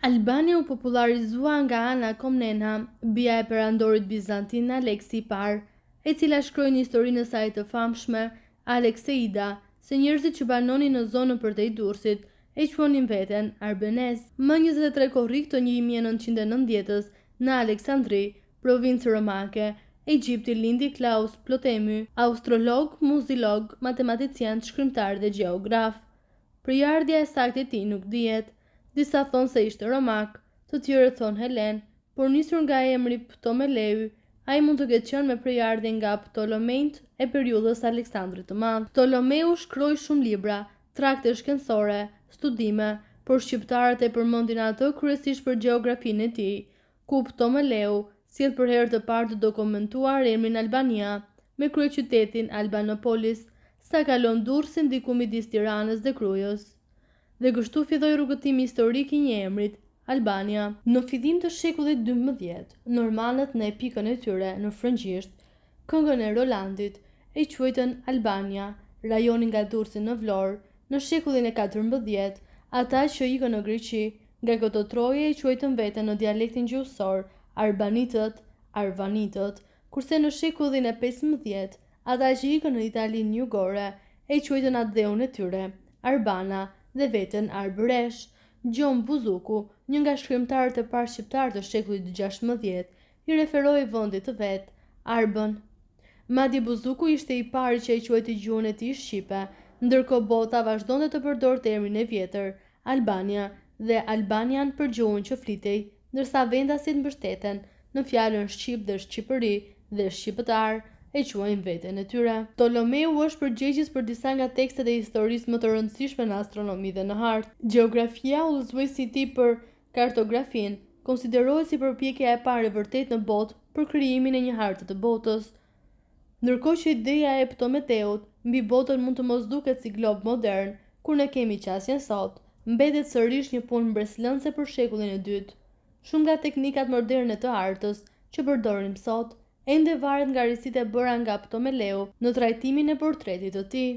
Albania u popularizua nga Ana Komnena, bia e perandorit bizantin Aleksi I parë, e cila shkroi në historinë e saj të famshme Alekseida, se njerëzit që banonin në zonën përtej Durrësit e quonin veten Arbenez. Më 23 korrik të 1990-s, në Aleksandri, provincë romake, Egjipti, lindi Klaus Ptolemy, astrolog, muzilog, matematicien, shkrimtar dhe gjeograf. Përjardhja e saktë e tij nuk dihet. Disa thonë se ishte romak, të tjerë thonë helen, por nisur nga emri Ptomeleu, ai mund të ketë qenë me përjardhje nga Ptolomejt e periudhës Aleksandrit të Madh. Ptolomeu shkroi shumë libra, trakte shkencore, studime, por shqiptarët e përmendin atë kryesisht për gjeografinë e tij, ku Ptomeleu sjell për herë të parë të dokumentuar emrin Albania, me kryeqytetin Albanopolis, sa kalon Durrësin diku midis Tiranës dhe Krujës. Dhe kështu filloi rrugëtimi historik I një emrit, Albania. Në fillim të shekullit XII, normanët në epikën e tyre në frëngjisht, këngën e Rolandit, e quajtën Albania, rajonin nga Durrësi në Vlorë. Në shekullin e XIV, ata që ikën në Greqi, nga këto troje e quajtën veten në dialektin gjuhësor arbanitët, arvanitët, kurse në shekullin e XV, ata që ikën në Italinë jugore e quajtën atë dheun e tyre Arbana dhe veten Arbëresh. Gjon Buzuku, një nga shkrimtarët e parë shqiptar të shekullit XVI, I referoi vendit të vet, Arbën. Madje Buzuku ishte I pari që e quajti gjuhën e tij shqipe, ndërkohë bota vazhdonte të përdorte emrin e vjetër, Albania, dhe Albanian për gjuhën që flitej, ndërsa vendasit mbështeten në fjalën shqip dhe shqipëri dhe shqiptar e quajnë veten e tyre. Ptolomeu është përgjegjës për disa nga tekstet e historisë më të rëndësishme në astronomi dhe në hartë. Gjeografia, udhëzuesi I tij për kartografinë, konsiderohet si përpjekja e parë e vërtetë në botë për krijimin e një harte të botës. Ndërkohë që ideja e Ptometeut mbi botën mund të mos duket si glob modern, kur ne kemi qasjen sot, mbetet sërish një punë mbreslënse për shekullin e dytë. Shumë nga teknikat moderne të artës që përdorim sot ende varet nga risitë e bëra nga Ptomeleu në trajtimin e portretit të tij.